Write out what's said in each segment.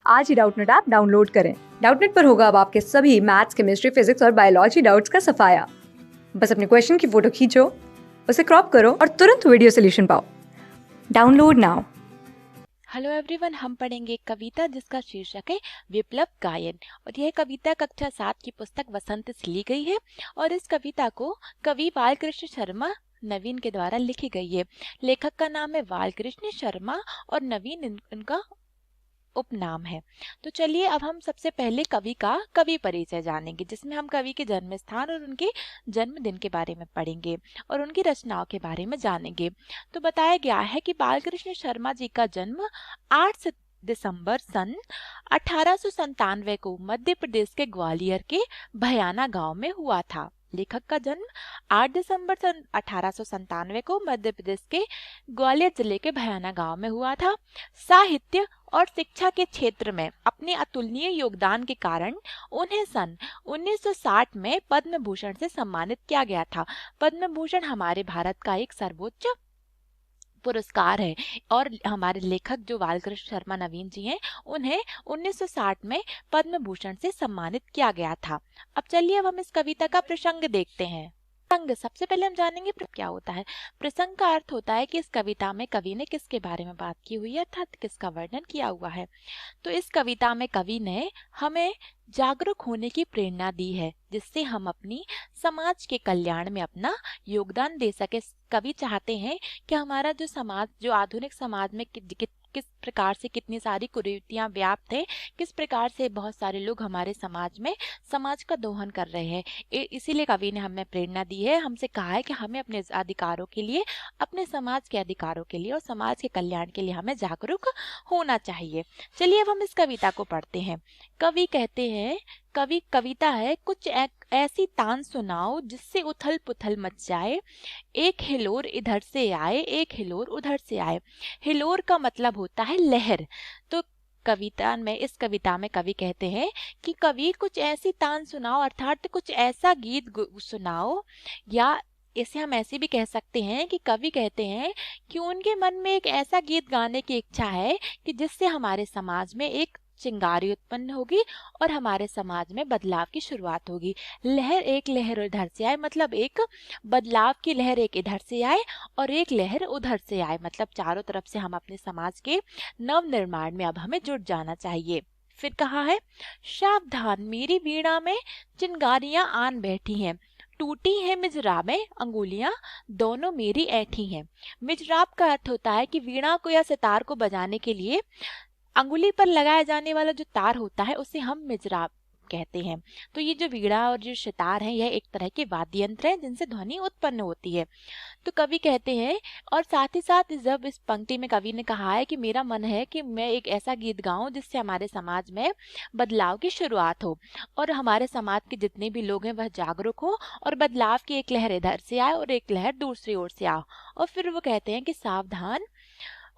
आज ही Doubtnut app download करें। Doubtnut पर होगा अब आपके सभी मैथ्स, केमिस्ट्री, फिजिक्स और बायोलॉजी डाउट्स का सफाया। बस अपने क्वेश्चन की फोटो खींचो, उसे क्रॉप करो और तुरंत वीडियो सोल्यूशन पाओ। Download now. हेलो एवरीवन, हम पढ़ेंगे कविता जिसका शीर्षक है विप्लव गायन। और यह कविता कक्षा 7 की पुस्तक वसंत से ली गई है और इस कविता को कवि बालकृष्ण शर्मा नवीन के द्वारा लिखी गई है। लेखक का नाम है बालकृष्ण शर्मा और नवीन इनका उपनाम है। तो चलिए अब हम सबसे पहले कवि का कवि परिचय जानेंगे, जिसमें हम कवि के जन्म स्थान और उनके जन्मदिन के बारे में पढ़ेंगे और उनकी रचनाओं के बारे में जानेंगे। तो बताया गया है कि बालकृष्ण शर्मा जी का जन्म 8 दिसंबर सन 1897 को मध्य प्रदेश के ग्वालियर के भयाना गांव में हुआ था। लेखक का जन्म 8 दिसंबर सन 1897 को मध्य प्रदेश के ग्वालियर जिले के भयाना गांव में हुआ था। साहित्य और शिक्षा के क्षेत्र में अपने अतुलनीय योगदान के कारण उन्हें सन 1960 में पद्म भूषण से सम्मानित किया गया था। पद्म भूषण हमारे भारत का एक सर्वोच्च पुरस्कार है और हमारे लेखक जो बालकृष्ण शर्मा नवीन जी हैं, उन्हें 1960 में पद्म भूषण से सम्मानित किया गया था। अब चलिए अब हम इस कविता का प्रसंग देखते हैं। प्रसंग सबसे पहले हम जानेंगे क्या होता है। प्रसंग का अर्थ होता है कि इस कविता में कवि ने किसके बारे में बात की हुई है, अर्थात किसका वर्णन किया हुआ है। तो इस कविता में कवि ने हमें जागरूक होने की प्रेरणा दी है, जिससे हम अपनी समाज के कल्याण में अपना योगदान दे सके। कवि चाहते हैं कि हमारा जो समाज, जो आधुनिक समाज में किस प्रकार से कितनी सारी कुरीतियां व्याप्त है, किस प्रकार से बहुत सारे लोग हमारे समाज में समाज का दोहन कर रहे हैं। इसीलिए कवि ने हमें प्रेरणा दी है, हमसे कहा है कि हमें अपने अधिकारों के लिए, अपने समाज के अधिकारों के लिए और समाज के कल्याण के लिए हमें जागरूक होना चाहिए। चलिए अब हम इस कविता को पढ़ते हैं। कवि कहते हैं, कविता है, कुछ ऐसी तान सुनाओ जिससे उथल पुथल मच जाए, एक हिलोर इधर से आए, एक हिलोर उधर से आए। हिलोर का मतलब होता है लहर। तो इस कविता में कवि कहते हैं कि कवि कुछ ऐसी तान सुनाओ, अर्थात कुछ ऐसा गीत सुनाओ, या इसे हम ऐसे भी कह सकते हैं कि कवि कहते हैं कि उनके मन में एक ऐसा गीत गाने की इच्छा है कि जिससे हमारे समाज में एक चिंगारी उत्पन्न होगी और हमारे समाज में बदलाव की शुरुआत होगी। एक लहर इधर से आए, मतलब एक बदलाव की लहर एक इधर से आए और एक लहर उधर से आए, मतलब चारों तरफ से हम अपने समाज के नव निर्माण में अब हमें जुट जाना चाहिए। फिर कहा है, सावधान मेरी वीणा में चिंगारियां आन बैठी हैं, टूटी है मिजराब में अंगुलियां दोनों मेरी ऐठी हैं। मिजराब का अर्थ होता है कि वीणा को या सितार को बजाने के लिए अंगुली पर लगाया जाने वाला जो तार होता है उसे हम मिजराब कहते हैं। तो ये जो वीणा और जो सितार है, यह एक तरह के वाद्य यंत्र हैं जिनसे ध्वनि उत्पन्न होती है। तो कवि कहते हैं, और साथ ही साथ जब इस पंक्ति में कवि ने कहा है कि मेरा मन है कि मैं एक ऐसा गीत गाऊं जिससे हमारे समाज में बदलाव की शुरुआत हो और हमारे समाज के जितने भी लोग हैं वह जागरूक हो और बदलाव की एक लहर इधर से आए और एक लहर दूसरी ओर से आओ। और फिर वो कहते हैं कि सावधान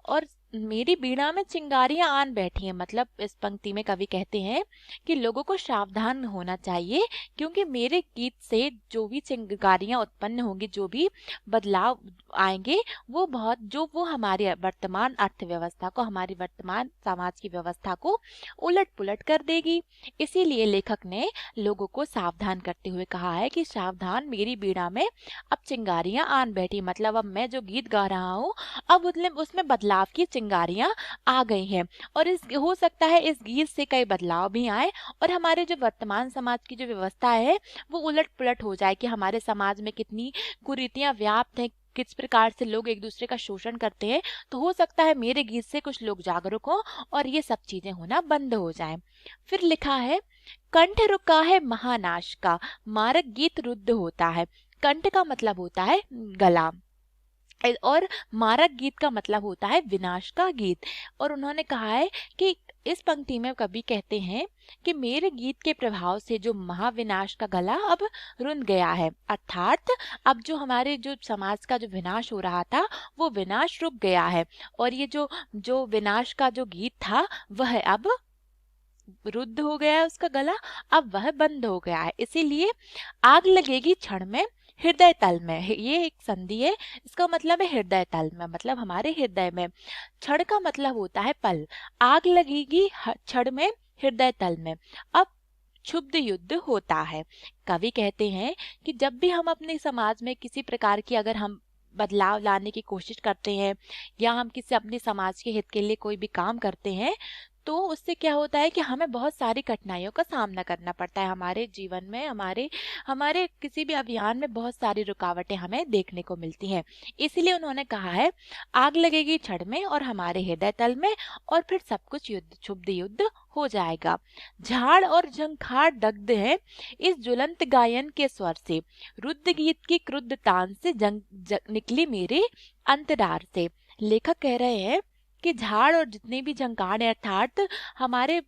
और मेरी बीड़ा में चिंगारियां आन बैठी हैं, मतलब इस पंक्ति में कवि कहते हैं कि लोगों को सावधान होना चाहिए, क्योंकि मेरे गीत से जो भी चिंगारियां उत्पन्न होंगी, जो भी बदलाव आएंगे, वो हमारी वर्तमान अर्थव्यवस्था को, हमारी वर्तमान समाज की व्यवस्था को उलट पुलट कर देगी। इसीलिए लेखक ने लोगों को सावधान करते हुए कहा है कि सावधान मेरी बीड़ा में अब चिंगारियां आन बैठी, मतलब अब मैं जो गीत गा रहा हूँ अब उसमें बदलाव की चिंगारियां आ गई हैं और हो सकता है इस गीत से कई बदलाव भी आए और हमारे जो वर्तमान समाज की जो व्यवस्था है वो उलट पुलट हो जाए कि हमारे समाज में कितनी कुरीतियां व्याप्त हैं, किस प्रकार से लोग एक दूसरे का शोषण करते हैं। तो हो सकता है मेरे गीत से कुछ लोग जागरूक हो और ये सब चीजें होना बंद हो जाएं। फिर लिखा है, कंठ रुका है महानाश का, मारक गीत रुद्ध होता है। कंठ का मतलब होता है गला और मारक गीत का मतलब होता है विनाश का गीत। और उन्होंने कहा है कि इस पंक्ति में कवि कहते हैं कि मेरे गीत के प्रभाव से जो महाविनाश का गला अब रुंध गया है, अर्थात अब जो हमारे जो समाज का जो विनाश हो रहा था वो विनाश रुक गया है और ये जो विनाश का जो गीत था वह अब रुद्ध हो गया है, उसका गला अब वह बंद हो गया है। इसीलिए आग लगेगी क्षण में, हृदय तल में। ये एक संधि है, इसका मतलब है हृदय तल में, मतलब हमारे हृदय में। क्षण का मतलब होता है पल। आग लगेगी क्षण में हृदय तल में, अब क्षुब्ध युद्ध होता है। कवि कहते हैं कि जब भी हम अपने समाज में किसी प्रकार की अगर हम बदलाव लाने की कोशिश करते हैं या हम किसी अपने समाज के हित के लिए कोई भी काम करते हैं, तो उससे क्या होता है कि हमें बहुत सारी कठिनाइयों का सामना करना पड़ता है। हमारे जीवन में, हमारे हमारे किसी भी अभियान में बहुत सारी रुकावटें हमें देखने को मिलती हैं। इसीलिए उन्होंने कहा है, आग लगेगी क्षण में और हमारे हृदय तल में, और फिर सब कुछ युद्ध, क्षुब्ध युद्ध हो जाएगा। झाड़ और झंखाड़ दग्ध है इस ज्वलंत गायन के स्वर से, रुद्र गीत की क्रुद्ध तान से निकली मेरे अंतरार से। लेखक कह रहे हैं कि झाड़ और जितने भी झंखाड़ है, अर्थात हमारे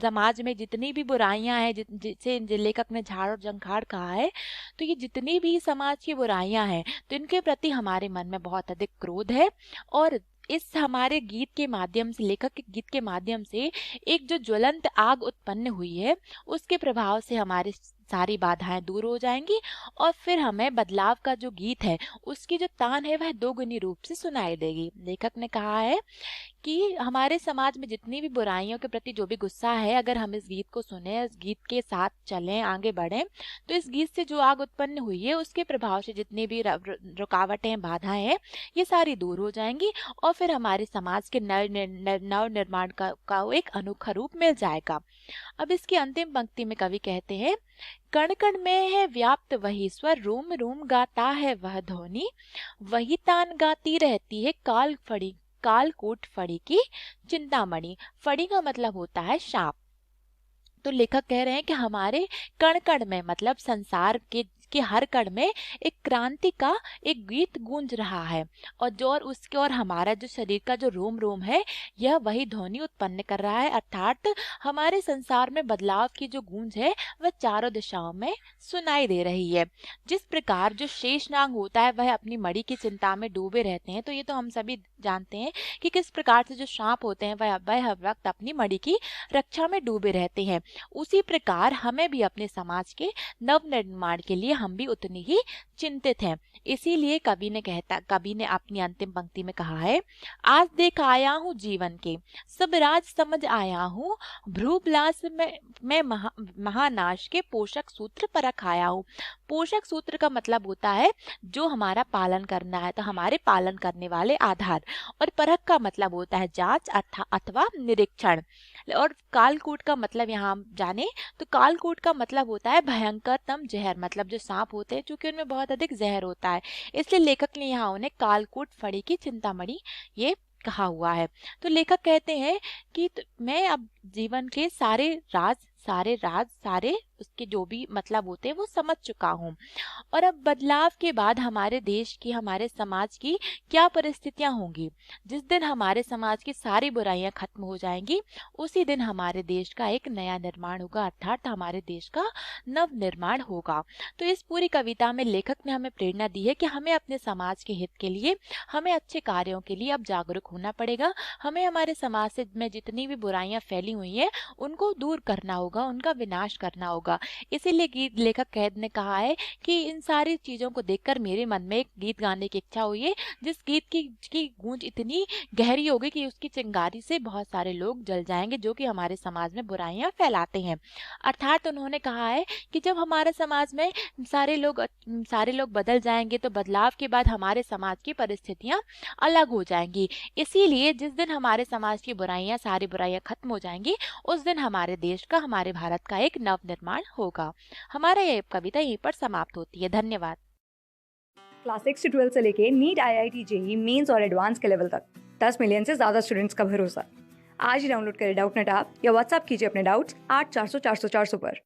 समाज में जितनी भी बुराइयां हैं, जिसे लेखक ने झाड़ और झंखाड़ कहा है, तो ये जितनी भी समाज की बुराइयां हैं, तो इनके प्रति हमारे मन में बहुत अधिक क्रोध है। और इस हमारे गीत के माध्यम से, लेखक के गीत के माध्यम से एक जो ज्वलंत आग उत्पन्न हुई है, उसके प्रभाव से हमारी सारी बाधाएं दूर हो जाएंगी और फिर हमें बदलाव का जो गीत है उसकी जो तान है वह दोगुनी रूप से सुनाई देगी। लेखक ने कहा है कि हमारे समाज में जितनी भी बुराइयों के प्रति जो भी गुस्सा है, अगर हम इस गीत को सुने, इस गीत के साथ चलें, आगे बढ़ें, तो इस गीत से जो आग उत्पन्न हुई है उसके प्रभाव से जितनी भी रुकावटें, बाधाएं हैं, ये सारी दूर हो जाएंगी और फिर हमारे समाज के नव निर्माण का एक अनोखा रूप मिल जाएगा। अब इसकी अंतिम पंक्ति में कवि कहते हैं, कण कण में है व्याप्त वही स्वर, रोम रोम गाता है वह ध्वनि, वही तान गाती रहती है कालकूट फड़ी की चिंतामणि। फड़ी का मतलब होता है सांप। तो लेखक कह रहे हैं कि हमारे कण कण में, मतलब संसार के हर कण में एक क्रांति का एक गीत गूंज रहा है, और उसके और हमारा जो शरीर का जो रोम रोम है, यह वही ध्वनि उत्पन्न कर रहा है, अर्थात हमारे संसार में बदलाव की जो गूंज है वह चारों दिशाओं में सुनाई दे रही है। जिस प्रकार जो शेषनाग होता है वह अपनी मणि की चिंता में डूबे रहते हैं, तो ये तो हम सभी जानते हैं कि किस प्रकार से जो सांप होते हैं वह हर वक्त अपनी मणि की रक्षा में डूबे रहते हैं। उसी प्रकार हमें भी अपने समाज के नव निर्माण के लिए हम भी उतनी ही चिंतित हैं। इसीलिए कवि ने अपनी अंतिम पंक्ति में कहा है, आज देख आया हूँ जीवन के सब राज समझ आया हूँ, भ्रूविलास में महानाश के पोषक सूत्र परख आया हूँ। पोषक सूत्र का मतलब होता है जो हमारा पालन करना है, तो हमारे पालन करने वाले आधार, और परख का मतलब होता है जांच अथवा निरीक्षण। और कालकूट का मतलब यहाँ हम जाने तो कालकूट का मतलब होता है भयंकरतम जहर, मतलब जो सांप होते हैं क्योंकि उनमें बहुत अधिक जहर होता है, इसलिए लेखक ने यहाँ उन्हें कालकूट फड़ी की चिंतामणि ये कहा हुआ है। तो लेखक कहते हैं कि मैं अब जीवन के सारे उसके जो भी मतलब होते हैं वो समझ चुका हूँ, और अब बदलाव के बाद हमारे देश की, हमारे समाज की क्या परिस्थितियां होंगी। जिस दिन हमारे समाज की सारी बुराइयां खत्म हो जाएंगी, उसी दिन हमारे देश का एक नया निर्माण होगा, अर्थात हमारे देश का नव निर्माण होगा। तो इस पूरी कविता में लेखक ने हमें प्रेरणा दी है कि हमें अपने समाज के हित के लिए, हमें अच्छे कार्यों के लिए अब जागरूक होना पड़ेगा। हमें हमारे समाज से में जितनी भी बुराइयां फैली हुई हैं उनको दूर करना होगा, उनका विनाश करना होगा। इसीलिए लेखक ने कहा है कि इन सारी चीजों को देखकर मेरे मन में एक गीत गाने की इच्छा हुई है, जिस गीत की गूंज इतनी गहरी होगी कि उसकी चिंगारी से बहुत सारे लोग जल जाएंगे जो कि हमारे समाज में बुराइयां फैलाते हैं। अर्थात उन्होंने कहा है कि जब हमारे समाज में सारे लोग बदल जाएंगे तो बदलाव के बाद हमारे समाज की परिस्थितियां अलग हो जाएंगी। इसीलिए जिस दिन हमारे समाज की सारी बुराइयां खत्म हो जाएंगी, उस दिन हमारे देश का, हमारे भारत का एक नव निर्माण होगा। हमारा ये कविता यहीं पर समाप्त होती है। धन्यवाद। क्लास 6 से 12 से लेके नीट, IIT, JEE मेंस और एडवांस के लेवल तक 10 मिलियन से ज्यादा स्टूडेंट्स का भरोसा। आज ही डाउनलोड करें डाउटनेट ऐप या व्हाट्सएप कीजिए अपने डाउट्स 8400 400 400 पर।